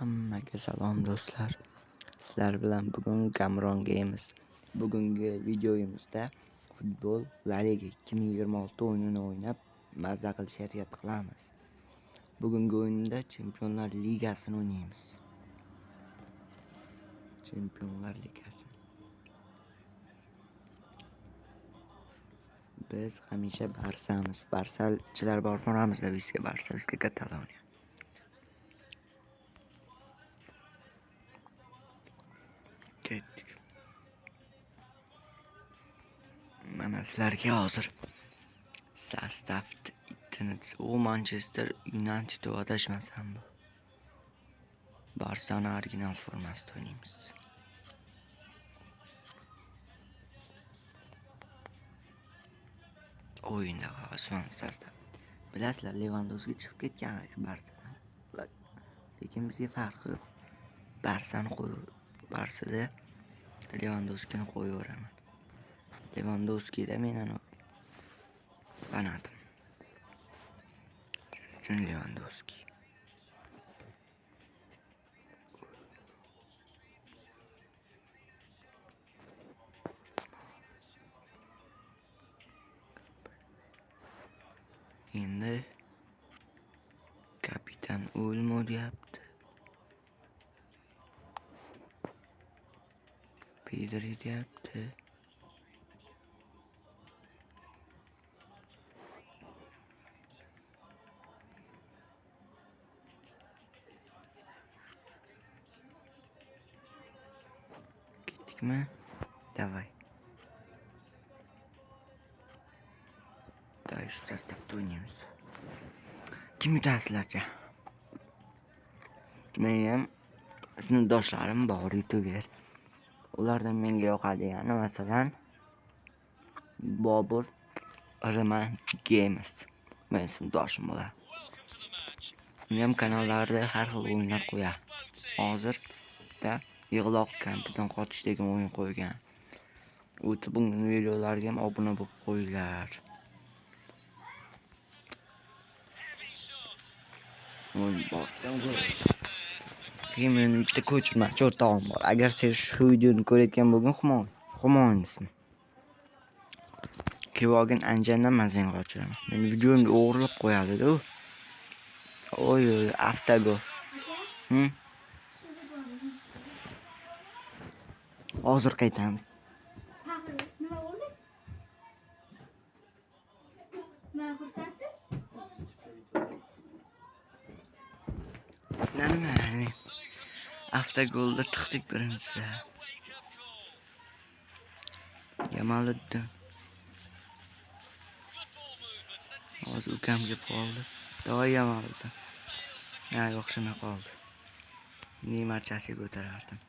Hammaga salom do'stlar. Sizlar bilan bugun Gamron Games. Bugungi videomizda futbol La Liga 2026 o'yinini o'ynab mazza qilish harakat qilamiz. Bugungi o'yinda Chempionlar Ligasini o'ynaymiz. Chempionlar Ligasi. Biz hamisha Barsamiz. Barsachilar bor boramiz bizga bizga Kataloniya. Ketdik. Mana sizlarga hozir sostavni u Manchester United adashmasam bu. Barsani original formasida o'ynaymiz. O'yinda Osmon sostav. Bilasizlar, Lewandowski chiqib ketgan Barsadan. Lekin bizga farqi yo'q. Barsada Lewandowskini qo'yaveraman. Lewandowskida men fanatim. Uchun Lewandowski. Endi kapitan Olmo deyapti. Pedri deyapti. Ketdikmi? Davay. Shu sostavda o'ynaymiz. Kim yutasizlarcha? Men sinfdoshlarim bor youtuber. Ulardan menga yoqadigani masalan Bobur Roman Games. Men sinfdoshim bo'ladi. Uning kanallarida har xil o'yinlar qo'yadi. Hozirda yig'loq kampidan qochish degan o'yin qo'ygan. Bunun videolariga ham obuna bo'lib qo'yinglar. Men bitta ko'chirmachi o'rtog'im bor. Agar siz shu videoni ko'rayotgan bo'lgan Humoynismi. Kevogin anjandan mazang qochiraman. Men videomni o'g'irlab qo'yadi-da u. Oy, avtogol. Hozir qaytamiz. Nima bo'ldi? Nima xursandsiz? Nima? Avtogolda tiqdik birinchida. Yamaliddin. Hozir ukam kelib qoldi. Davay Yamaliddin. O'xshamay qoldi. Neymarchasiga ko'tarardim.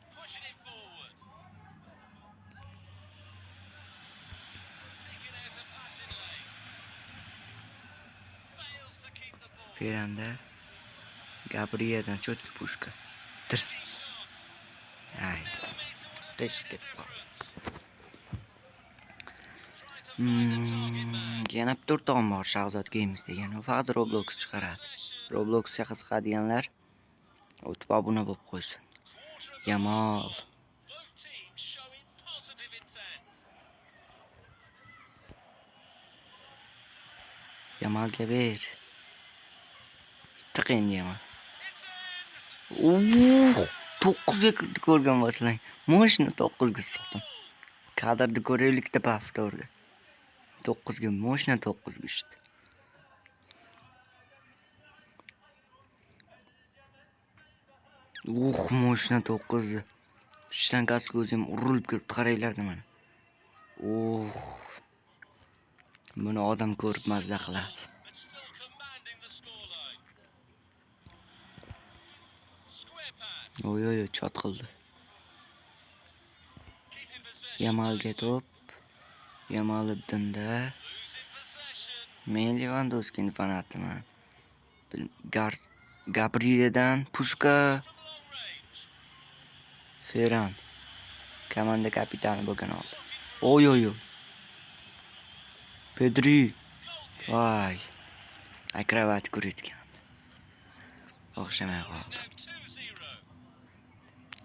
Feranda Gabrieldan cho'tki pushka. Tirs. Ay. Teshib ketib qoldi. Yana bitta o'rtog'im bor, Shahzod Games degan. U faqat Roblox chiqaradi. Robloxga qiziqadiganlar o'tib obuna bo'lib qo'ysin. Yamal. Yamalga ber. Tiq endi Yamal. 9 ga ko'rgan bo'lsang. Moshina 9 ga suqdim. Kadrda ko'raylikda paftorda. 9 ga moshina 9 ga tushdi. Moshina 9 ga. Shtankasiga o'zim urilib kirib qaraylarda mana. Buni odam ko'rib mazza qiladi. Oy, chot qildi. Yamalga to'p. Yamaliddinda. Men Lewandowskining fanatiman. Gabrieldan pushka. Ferran. Komanda kapitani bo'lgan oldi. Oy. Pedri. Voy. Akrobat ko'rayotgan. O'xshamay qoldi.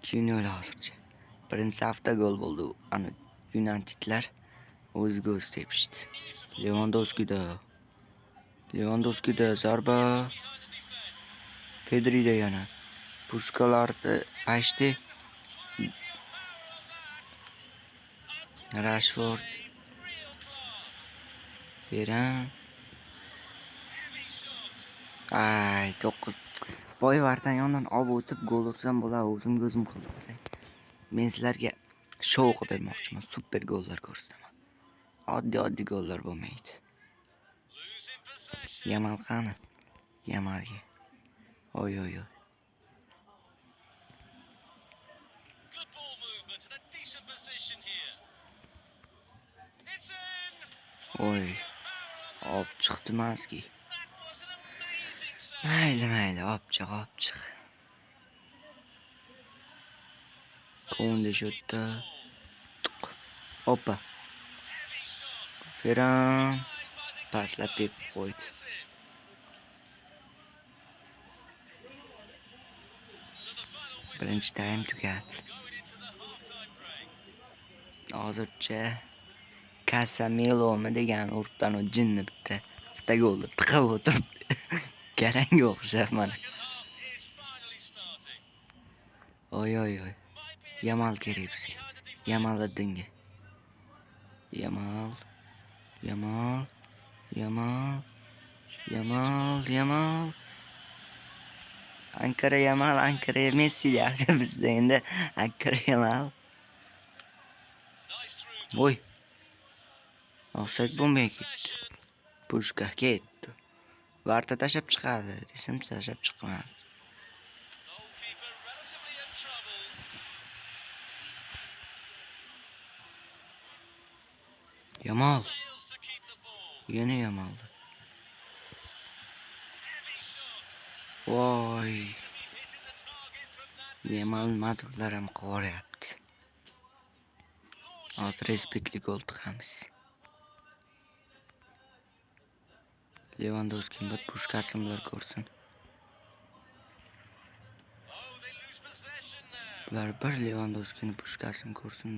2-0 hozircha. Birinchi hafta gol bo'ldi. Ana Unitedlar o'ziga o'zi tepishdi. Lewandowskida zarba. Pedrida yana. Pushkalarni pashti. Rashford. Ferran. Ay, 9. Boy vardan yondan olib o'tib gol ursam bo'lar, o'zimga o'zim qildim. Men sizlarga shou qilib bermoqchiman. Super gollar ko'rsataman. Oddiy gollar bo'lmaydi. Yamal qani? Yamalga. Oy. Oy. Olib chiqdi maski. Mayli, olib chiq. Konde shotda. Hoppa. Ferran paslab tepib qo'ydi. Birinchi taym tugadi. Hozircha Casemiro degan urtdan o jinni bitta golni tiqib o'tiribdi. Garanga o'xshab mana. Oy. Yamal kerak bizga. Yamaliddinga. Yamal. Ankara Yamal, Ankara Messi derdi bizda endi. Ankara Yamal. Oy. Offside bo'lmay ketdi. Pushka ketdi. Varta tashab chiqadi. Desam tashab chiqmadi. Yamal. Yana Yamal. Voy. Yamal madurlar ham qo'ryapti. Hozir respektli gol tiqamiz. Lewandowski bir pushkasini bular ko'rsin. Bular bir Lewandowskining pushkasini ko'rsin.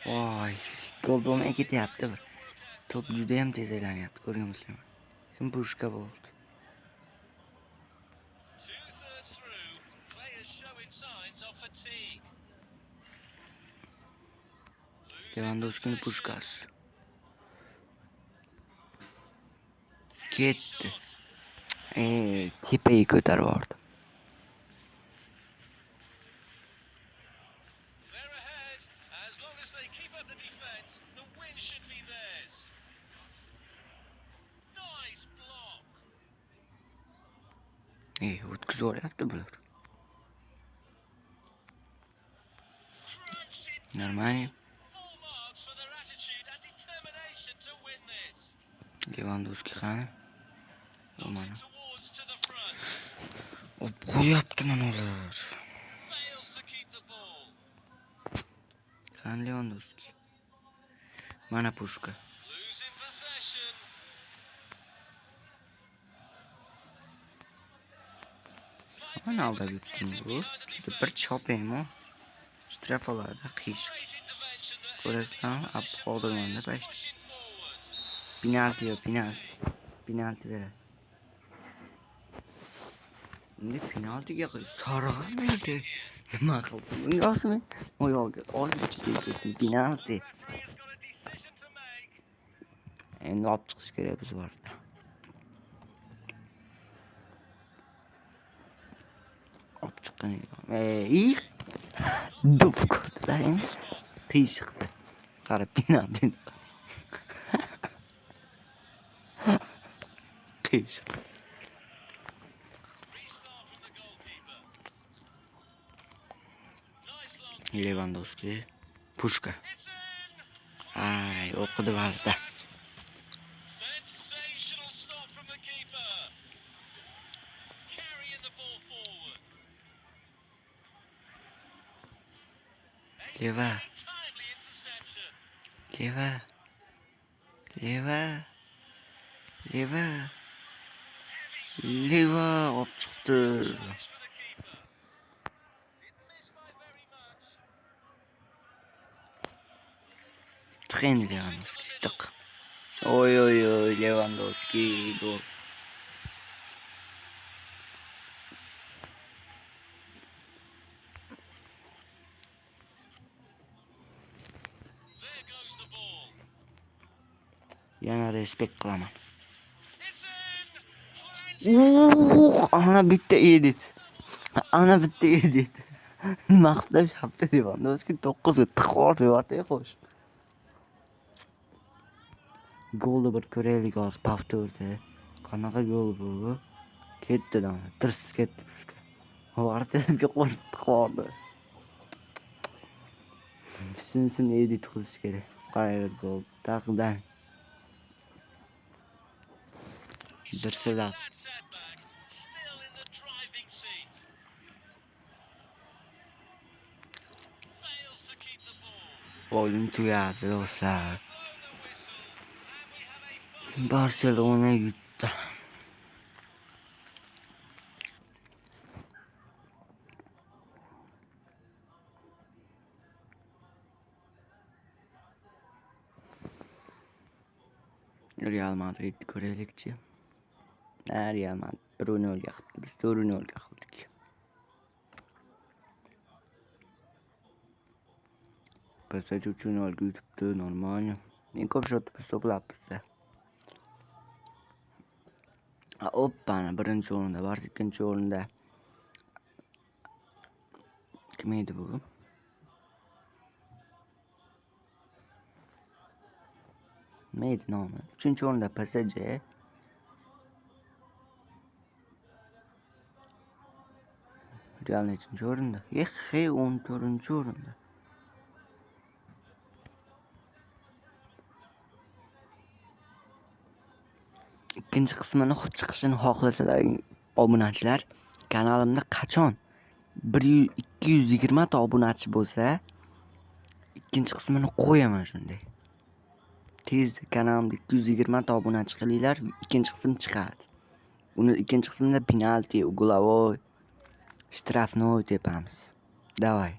Voy, gol bo'lmay ketyapti bir. Top juda ham tez aylanyapti, ko'ryapsizlarmi? Kim pushka bo'ldi? Lewandowskining pushkasi. Ketdi. Tepaga ko'tarib yubordi. O'tkazib yuboryapti bular. Normal. Lewandowski qani? Mana. Qo'yapti mana ular. Qani Lewandowski? Mana pushka. Mana aldab yutdim bu. Juda bir chopaymi? Strafalarda qish. Ko'rasizmi? Ab qoldirmanda past. Penalti beradi. Endi penaltiga sarg'a berdi. Nima qildim? Yosmi? Oyog'iga ozgina ketdi. Penalti. Endi olib chiqish kerak biz varda. Olib chiqqan. Dup ko'rdilar. Qiyshiqdi. Qara penalti. Qiyshiq. Lewandowski, pushka. Ay, o'qidi valda. Leva. Leva olib chiqdi. Tren Lewandowski. Tiq. Oy Lewandowski gol. Yana respekt qilaman. Ana bitta edit. Nima qilib tashlabdi Lewandowski 9 ga tiqib yubordi xo'sh. Golni bir ko'raylik hozir повторda. Qanaqa gol bu? Ketdidan, tirs ketdi pushka. Vartizga qo'yib tiqib. Shuni edit qilish kerak. Qanaqa gol? Taqdan. Dirsilab. Oyun tugadi do'stlar. Barselona yutdi. Real Madrid ko'raylikchi. Real Madrid 1-0 ga qildi. Biz 4-0 ga qildik. PSG 3-0 ga yutibdi, normal. Men ko'p shot biz to'plabmiz. Oppani birinchi o'rinda, Barsa ikkinchi o'rinda. Kim edi bu? Nima edi nomi? 3-o'rinda PSG. Real nechinchi o'rinda? 14-o'rinda. Ikkinchi qismini chiqishini xohlasalar obunachilar, kanalimda qachon 220 ta obunachi bo'lsa, ikkinchi qismini qo'yaman shunday. Tez kanalimda 220 ta obunachi qilinglar, ikkinchi qism chiqadi. Uni ikkinchi qismida penalti, uglavoy, shtrafnoy tepamiz. Davay.